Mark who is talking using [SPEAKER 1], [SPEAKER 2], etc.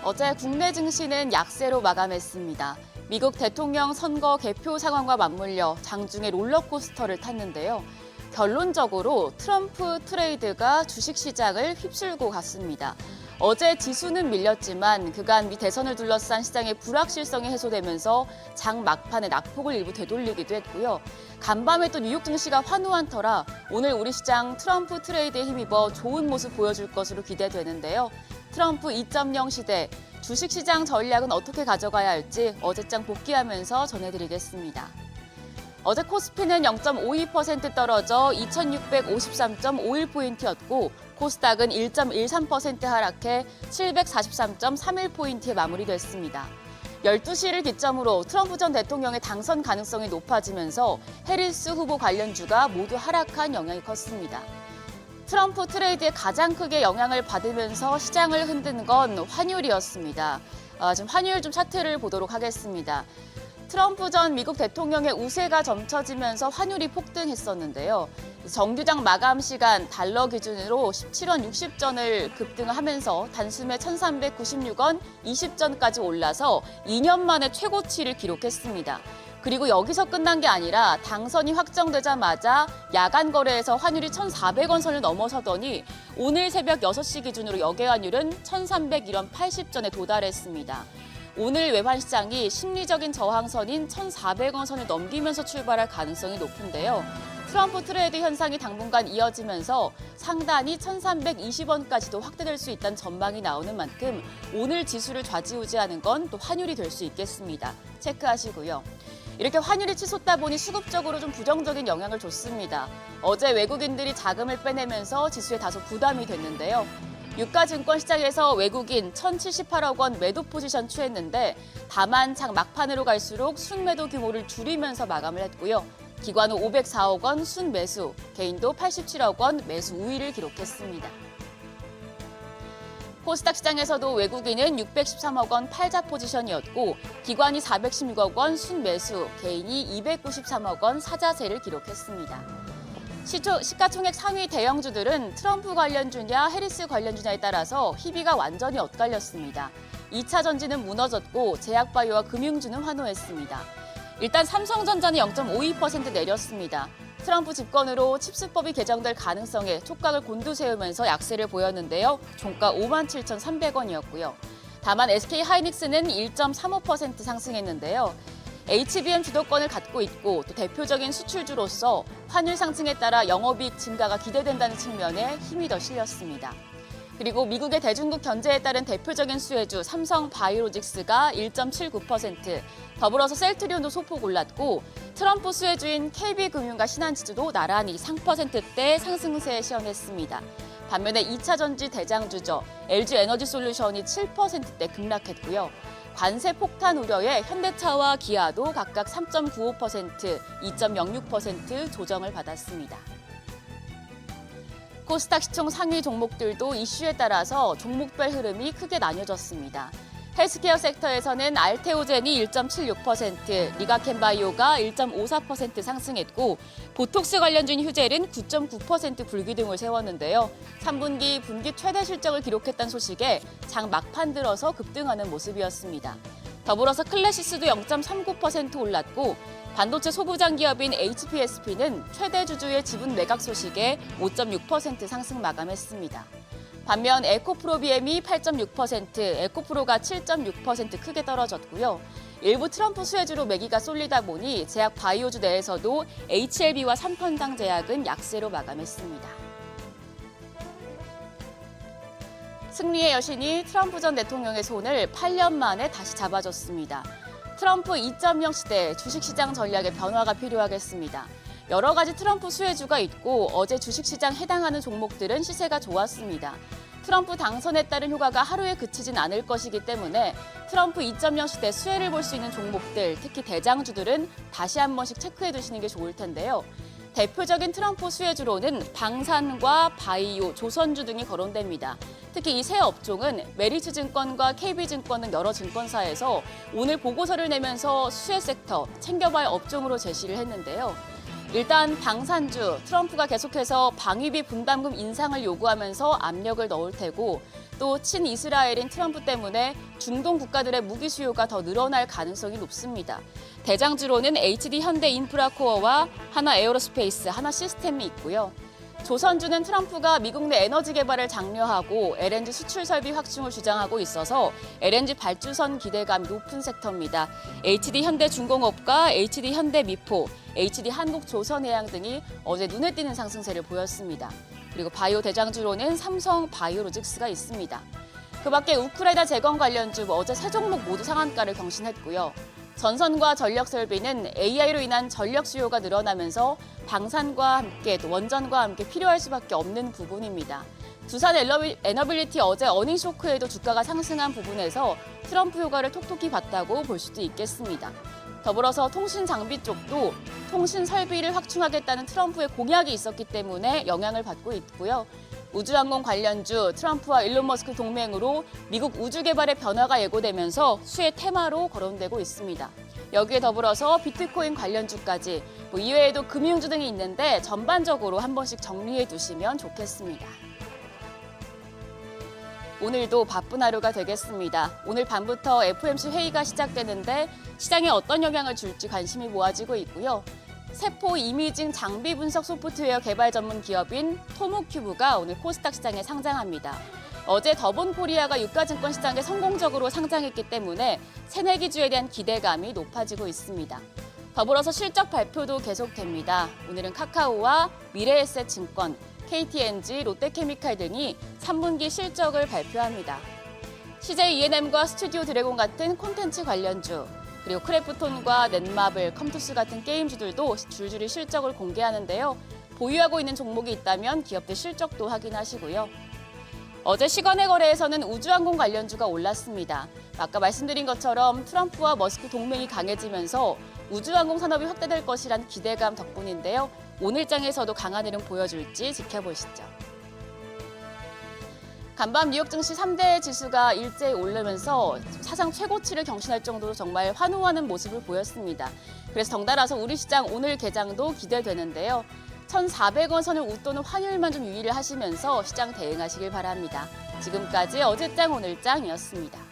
[SPEAKER 1] 어제 국내 증시는 약세로 마감했습니다. 미국 대통령 선거 개표 상황과 맞물려 장중에 롤러코스터를 탔는데요. 결론적으로 트럼프 트레이드가 주식시장을 휩쓸고 갔습니다. 어제 지수는 밀렸지만 그간 미 대선을 둘러싼 시장의 불확실성이 해소되면서 장 막판에 낙폭을 일부 되돌리기도 했고요. 간밤에 또 뉴욕 증시가 환호한 터라 오늘 우리 시장 트럼프 트레이드에 힘입어 좋은 모습 보여줄 것으로 기대되는데요. 트럼프 2.0 시대, 주식시장 전략은 어떻게 가져가야 할지 어제장 복귀하면서 전해드리겠습니다. 어제 코스피는 0.52% 떨어져 2653.51포인트였고 코스닥은 1.13% 하락해 743.31포인트에 마무리됐습니다. 12시를 기점으로 트럼프 전 대통령의 당선 가능성이 높아지면서 해리스 후보 관련주가 모두 하락한 영향이 컸습니다. 트럼프 트레이드에 가장 크게 영향을 받으면서 시장을 흔든 건 환율이었습니다. 지금 환율 좀 차트를 보도록 하겠습니다. 트럼프 전 미국 대통령의 우세가 점쳐지면서 환율이 폭등했었는데요. 정규장 마감 시간 달러 기준으로 17원 60전을 급등하면서 단숨에 1,396원 20전까지 올라서 2년 만에 최고치를 기록했습니다. 그리고 여기서 끝난 게 아니라 당선이 확정되자마자 야간 거래에서 환율이 1,400원 선을 넘어서더니 오늘 새벽 6시 기준으로 역외 환율은 1,301원 80전에 도달했습니다. 오늘 외환 시장이 심리적인 저항선인 1,400원 선을 넘기면서 출발할 가능성이 높은데요. 트럼프 트레이드 현상이 당분간 이어지면서 상단이 1,320원까지도 확대될 수 있다는 전망이 나오는 만큼 오늘 지수를 좌지우지하는 건 또 환율이 될 수 있겠습니다. 체크하시고요. 이렇게 환율이 치솟다 보니 수급적으로 좀 부정적인 영향을 줬습니다. 어제 외국인들이 자금을 빼내면서 지수에 다소 부담이 됐는데요. 유가 증권 시장에서 외국인 1,078억 원 매도 포지션 취했는데 다만 장 막판으로 갈수록 순매도 규모를 줄이면서 마감을 했고요. 기관은 504억 원 순매수, 개인도 87억 원 매수 우위를 기록했습니다. 코스닥 시장에서도 외국인은 613억 원 팔자 포지션이었고 기관이 416억 원 순매수, 개인이 293억 원 사자세를 기록했습니다. 시가총액 상위 대형주들은 트럼프 관련주냐 해리스 관련주냐에 따라서 희비가 완전히 엇갈렸습니다. 2차 전지는 무너졌고 제약바이오와 금융주는 환호했습니다. 일단 삼성전자는 0.52% 내렸습니다. 트럼프 집권으로 칩스법이 개정될 가능성에 촉각을 곤두세우면서 약세를 보였는데요. 종가 57,300원이었고요. 다만 SK하이닉스는 1.35% 상승했는데요. HBM 주도권을 갖고 있고 또 대표적인 수출주로서 환율 상승에 따라 영업이익 증가가 기대된다는 측면에 힘이 더 실렸습니다. 그리고 미국의 대중국 견제에 따른 대표적인 수혜주 삼성바이오로직스가 1.79%, 더불어서 셀트리온도 소폭 올랐고 트럼프 수혜주인 KB금융과 신한지주도 나란히 3%대 상승세에 시현했습니다. 반면에 2차 전지 대장주죠. LG에너지솔루션이 7%대 급락했고요. 관세 폭탄 우려에 현대차와 기아도 각각 3.95%, 2.06% 조정을 받았습니다. 코스닥 시총 상위 종목들도 이슈에 따라서 종목별 흐름이 크게 나뉘어졌습니다. 헬스케어 섹터에서는 알테오젠이 1.76%, 리가켄바이오가 1.54% 상승했고 보톡스 관련주인 휴젤은 9.9% 불기둥을 세웠는데요. 3분기 분기 최대 실적을 기록했다는 소식에 장 막판 들어서 급등하는 모습이었습니다. 더불어서 클래시스도 0.39% 올랐고 반도체 소부장 기업인 HPSP는 최대 주주의 지분 매각 소식에 5.6% 상승 마감했습니다. 반면 에코프로비엠이 8.6%, 에코프로가 7.6% 크게 떨어졌고요. 일부 트럼프 수혜주로 매기가 쏠리다 보니 제약 바이오주 내에서도 HLB와 삼편당 제약은 약세로 마감했습니다. 승리의 여신이 트럼프 전 대통령의 손을 8년 만에 다시 잡아줬습니다. 트럼프 2.0 시대 주식시장 전략의 변화가 필요하겠습니다. 여러 가지 트럼프 수혜주가 있고 어제 주식시장 해당하는 종목들은 시세가 좋았습니다. 트럼프 당선에 따른 효과가 하루에 그치진 않을 것이기 때문에 트럼프 2.0 시대 수혜를 볼 수 있는 종목들, 특히 대장주들은 다시 한 번씩 체크해 두시는 게 좋을 텐데요. 대표적인 트럼프 수혜주로는 방산과 바이오, 조선주 등이 거론됩니다. 특히 이 세 업종은 메리츠증권과 KB증권 등 여러 증권사에서 오늘 보고서를 내면서 수혜 섹터, 챙겨봐야 업종으로 제시를 했는데요. 일단 방산주, 트럼프가 계속해서 방위비 분담금 인상을 요구하면서 압력을 넣을 테고 또 친이스라엘인 트럼프 때문에 중동 국가들의 무기 수요가 더 늘어날 가능성이 높습니다. 대장주로는 HD 현대인프라코어와 하나 에어로스페이스, 하나 시스템이 있고요. 조선주는 트럼프가 미국 내 에너지 개발을 장려하고 LNG 수출 설비 확충을 주장하고 있어서 LNG 발주선 기대감이 높은 섹터입니다. HD 현대중공업과 HD 현대미포, HD 한국조선해양 등이 어제 눈에 띄는 상승세를 보였습니다. 그리고 바이오 대장주로는 삼성 바이오로직스가 있습니다. 그 밖에 우크라이나 재건 관련주 어제 세 종목 모두 상한가를 경신했고요. 전선과 전력 설비는 AI로 인한 전력 수요가 늘어나면서 방산과 함께 또 원전과 함께 필요할 수밖에 없는 부분입니다. 두산 에너빌리티 어제 어닝 쇼크에도 주가가 상승한 부분에서 트럼프 효과를 톡톡히 봤다고 볼 수도 있겠습니다. 더불어서 통신 장비 쪽도 통신 설비를 확충하겠다는 트럼프의 공약이 있었기 때문에 영향을 받고 있고요. 우주항공 관련주 트럼프와 일론 머스크 동맹으로 미국 우주 개발의 변화가 예고되면서 수의 테마로 거론되고 있습니다. 여기에 더불어서 비트코인 관련주까지 이외에도 금융주 등이 있는데 전반적으로 한 번씩 정리해 두시면 좋겠습니다. 오늘도 바쁜 하루가 되겠습니다. 오늘 밤부터 FOMC 회의가 시작되는데 시장에 어떤 영향을 줄지 관심이 모아지고 있고요. 세포 이미징 장비 분석 소프트웨어 개발 전문 기업인 토모큐브가 오늘 코스닥 시장에 상장합니다. 어제 더본 코리아가 유가증권 시장에 성공적으로 상장했기 때문에 새내기주에 대한 기대감이 높아지고 있습니다. 더불어서 실적 발표도 계속됩니다. 오늘은 카카오와 미래에셋증권, KTNG, 롯데케미칼 등이 3분기 실적을 발표합니다. CJ E&M과 스튜디오 드래곤 같은 콘텐츠 관련주, 그리고 크래프톤과 넷마블, 컴투스 같은 게임주들도 줄줄이 실적을 공개하는데요. 보유하고 있는 종목이 있다면 기업들 실적도 확인하시고요. 어제 시간의 거래에서는 우주항공 관련주가 올랐습니다. 아까 말씀드린 것처럼 트럼프와 머스크 동맹이 강해지면서 우주항공 산업이 확대될 것이란 기대감 덕분인데요. 오늘 장에서도 강한 흐름 보여줄지 지켜보시죠. 간밤 뉴욕 증시 3대 지수가 일제히 오르면서 사상 최고치를 경신할 정도로 정말 환호하는 모습을 보였습니다. 그래서 덩달아서 우리 시장 오늘 개장도 기대되는데요. 1,400원 선을 웃도는 환율만 좀 유의를 하시면서 시장 대응하시길 바랍니다. 지금까지 어제장 오늘장이었습니다.